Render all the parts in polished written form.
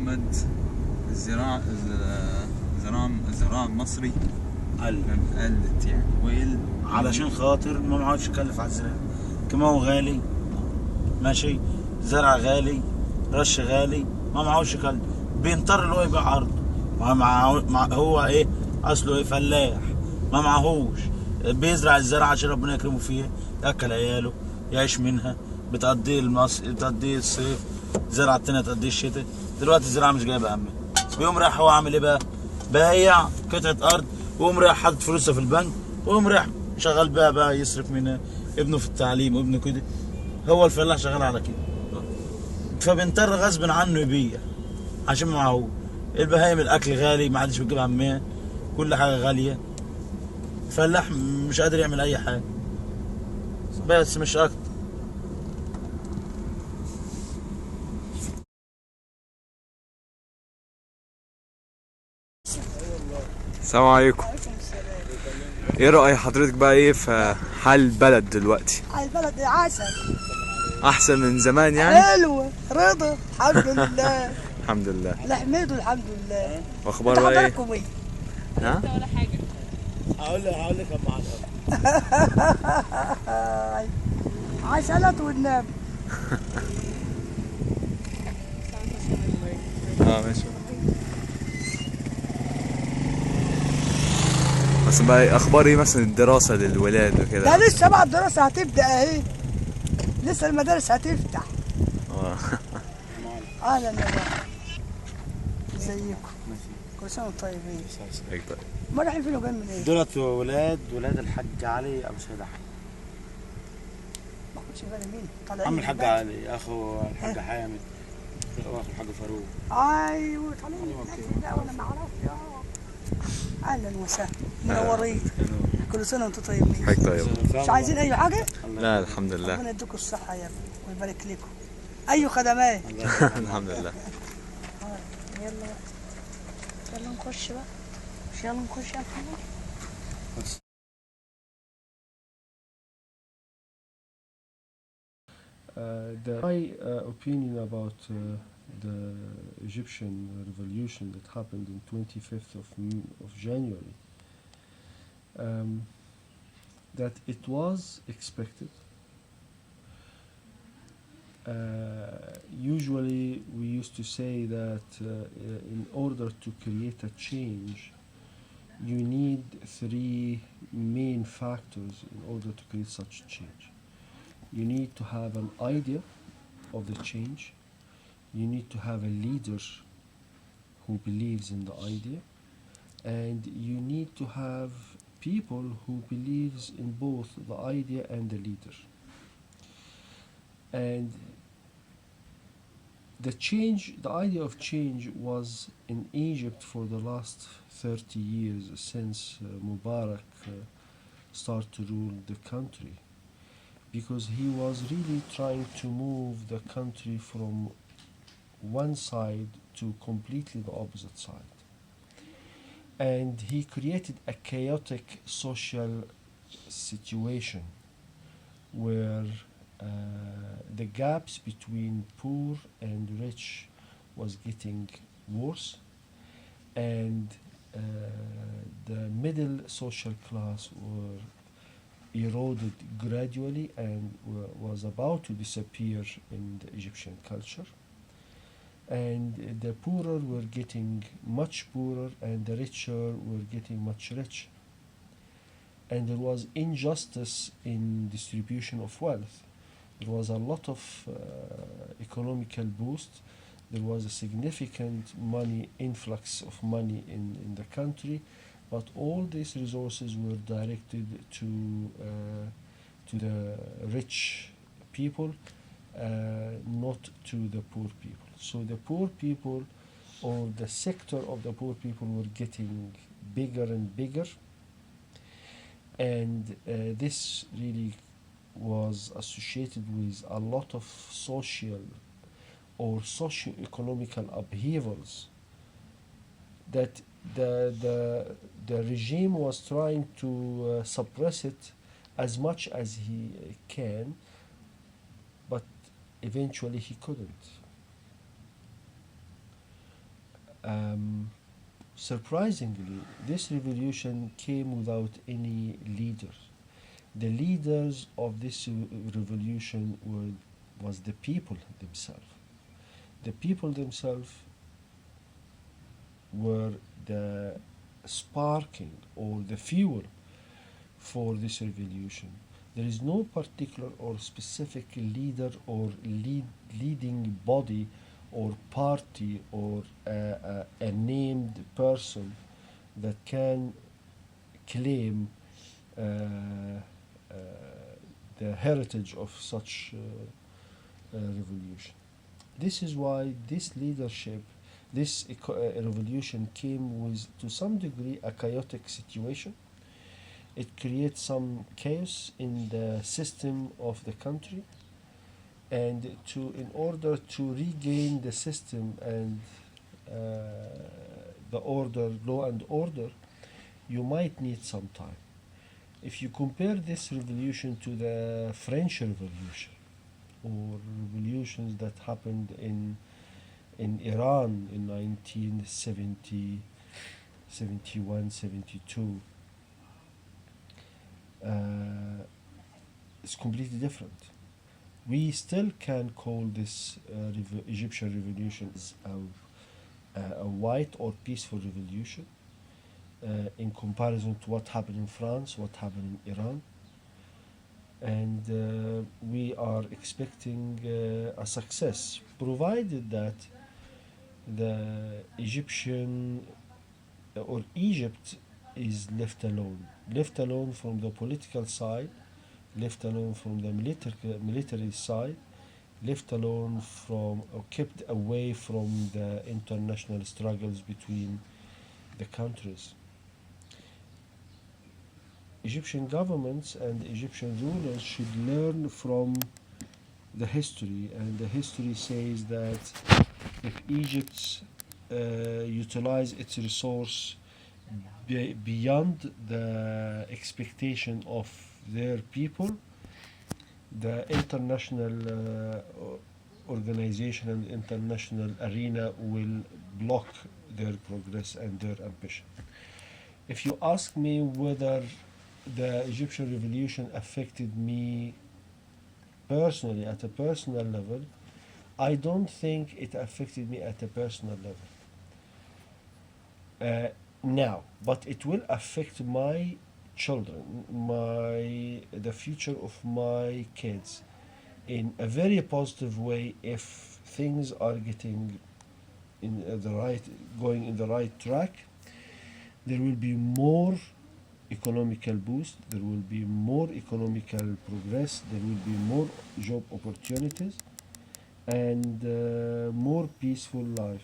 محمد، الزراعة المصري قلت يعني علشان خاطر ما معهوش يكلف على الزراعة، كمان هو غالي ماشي، زرع غالي، رش غالي، ما معهوش يكلف، بينطر اللي هو يبيع أرض. هو إيه أصله إيه؟ فلاح، ما معهوش، بيزرع الزرع عشان ربنا يكرمه فيها، يأكل عياله، يعيش منها، بتقضيه بتقضيه الصيف، زرعة التانية تقضيه الشتاء. دلوقتي الزراعة مش جايبة همها، بيقوم رايح هو عامل إيه بقى؟ بايع قطعة أرض، ويقوم رايح حاطط فلوسه في البنك، ويقوم رايح شغال بقى يصرف من ابنه في التعليم وابنه كده. هو الفلاح شغال على كده، فبيضطر غصب عنه يبيع عشان ما معهوش. البهايم الاكل غالي، ما حدش بيجيب همها، كل حاجه غاليه، الفلاح مش قادر يعمل اي حاجه، بس مش اكتر. السلام عليكم. ايه رأي حضرتك بقى ايه في حال البلد دلوقتي؟ حال البلد عسل، احسن من زمان يعني؟ حلوة، رضا، الحمد لله. الحمد لله. نحمده الحمد لله. واخبار بقى ايه؟ حضراتكم ايه؟ ها؟ ولا حاجه. هقول لك اما عسلات والنبي. ماشي. بس بقى إيه اخبار ايه مثلا الدراسة للولاد وكده؟ ده لسه بقى الدراسة هتبدأ اهي، لسه المدارس هتفتح. اهلا يا بابا، ازيكم؟ كل سنة وانتم طيبين. طيب. ما رايحين فين وجايين من ايه؟ دولت ولاد الحاج علي ابو سيد احمد. ما كنتش بالي مين طالعين. عم الحاج علي اخو الحاج حامد واخو الحاج فاروق. ايوه طالعين. لا وانا ما اعرفش. اهلا وسهلا، منورين. كل سنه وانتم طيبين. حاجة طيبة. مش عايزين اي حاجه؟ لا الحمد لله. ربنا يديكم الصحه يا ابني ويبارك لكم. اي خدمات. الحمد لله. يلا نخش بقى، مش يلا نخش يا محمد. My opinion about the Egyptian revolution that happened on 25th of January, that it was expected. Usually we used to say that in order to create a change, you need three main factors in order to create such a change. You need to have an idea of the change, you need to have a leader who believes in the idea, and you need to have people who believes in both the idea and the leader. And the idea of change was in Egypt for the last 30 years since Mubarak started to rule the country, because he was really trying to move the country from one side to completely the opposite side. And he created a chaotic social situation where the gaps between poor and rich was getting worse, and the middle social class were eroded gradually and was about to disappear in the Egyptian culture. And the poorer were getting much poorer and the richer were getting much richer. And there was injustice in distribution of wealth. There was a lot of economical boost. There was a significant influx of money in the country, but all these resources were directed to the rich people, not to the poor people. So the poor people, or the sector of the poor people, were getting bigger and bigger, and this really was associated with a lot of social or socio-economical upheavals that the regime was trying to suppress it as much as he can, but eventually he couldn't. surprisingly, this revolution came without any leaders. The leaders of this revolution was the people themselves. The people themselves were the sparking or the fuel for this revolution. There is no particular or specific leader or leading body or party or a named person that can claim the heritage of such revolution. This is why this leadership, this revolution came with, to some degree, a chaotic situation. It creates some chaos in the system of the country, and in order to regain the system and the order, law and order, you might need some time. If you compare this revolution to the French Revolution or revolutions that happened in Iran in 1970, 71, 72, it's completely different. We still can call this Egyptian revolution as a white or peaceful revolution in comparison to what happened in France, what happened in Iran. And we are expecting a success, provided that the Egyptian or Egypt is left alone from the political side, left alone from the military side, left alone from or kept away from the international struggles between the countries. Egyptian governments and Egyptian rulers should learn from the history, and the history says that if Egypt utilize its resource beyond the expectation of their people, the international organization and international arena will block their progress and their ambition. If you ask me whether the Egyptian revolution affected me personally at a personal level, I don't think it affected me at a personal level. Now, but it will affect my children, the future of my kids, in a very positive way if things are getting going in the right track. There will be more economical boost, there will be more economical progress, there will be more job opportunities, and more peaceful life.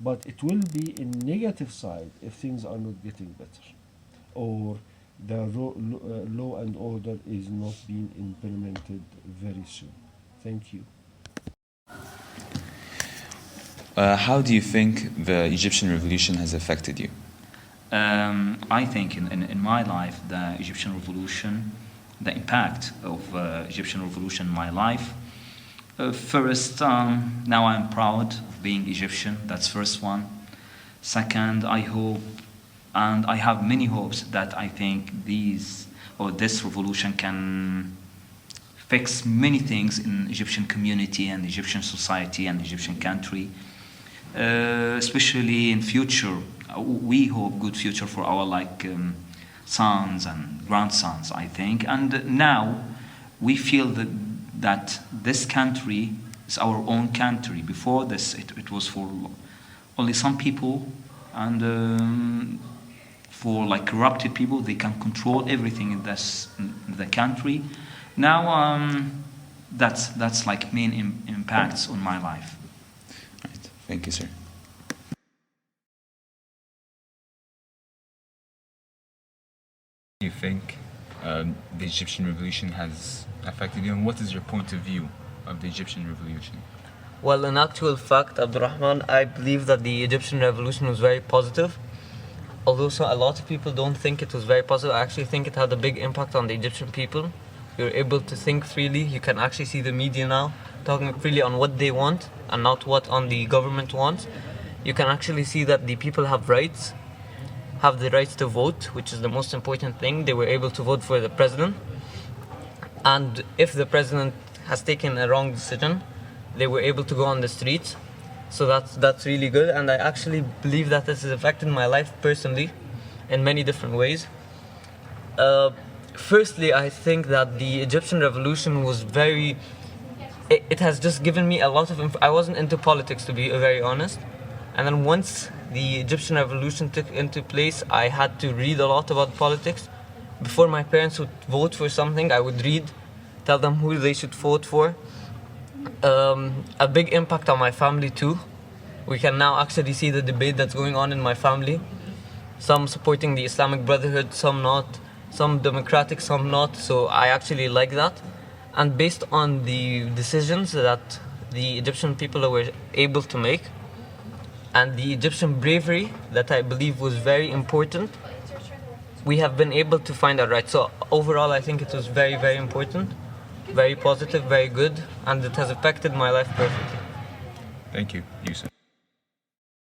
But it will be in negative side if things are not getting better, or the law and order is not being implemented very soon. Thank you. How do you think the Egyptian revolution has affected you? I think in my life, the Egyptian revolution, the impact of Egyptian revolution in my life. First, now I'm proud of being Egyptian. That's first one. Second, I hope, and I have many hopes that I think this revolution can fix many things in Egyptian community and Egyptian society and Egyptian country, especially in future. We hope good future for our sons and grandsons, I think. And now we feel that this country is our own country. Before this, it was for only some people, and for corrupted people, they can control everything in the country. Now that's main impacts on my life. Right. Thank you, sir. Do you think the Egyptian revolution has affected you, and what is your point of view of the Egyptian revolution? Well, in actual fact, Abdulrhman, I believe that the Egyptian revolution was very positive. Although a lot of people don't think it was very positive, I actually think it had a big impact on the Egyptian people. You're able to think freely. You can actually see the media now talking freely on what they want and not what on the government wants. you can actually see that the people have rights, have the rights to vote, which is the most important thing. They were able to vote for the president. And if the president has taken a wrong decision, they were able to go on the streets. So that's really good, and I actually believe that this has affected my life personally in many different ways. Firstly, I think that the Egyptian revolution was it has just given me a lot of I wasn't into politics, to be very honest, and then once the Egyptian revolution took into place, I had to read a lot about politics. Before my parents would vote for something, I would read, tell them who they should vote for. A big impact on my family too. We can now actually see the debate that's going on in my family. Some supporting the Islamic Brotherhood, some not. Some democratic, some not. So I actually like that. And based on the decisions that the Egyptian people were able to make, and the Egyptian bravery that I believe was very important, we have been able to find our rights. So overall, I think it was very, very important. Very positive, very good, and it has affected my life perfectly. Thank you, Yusuf.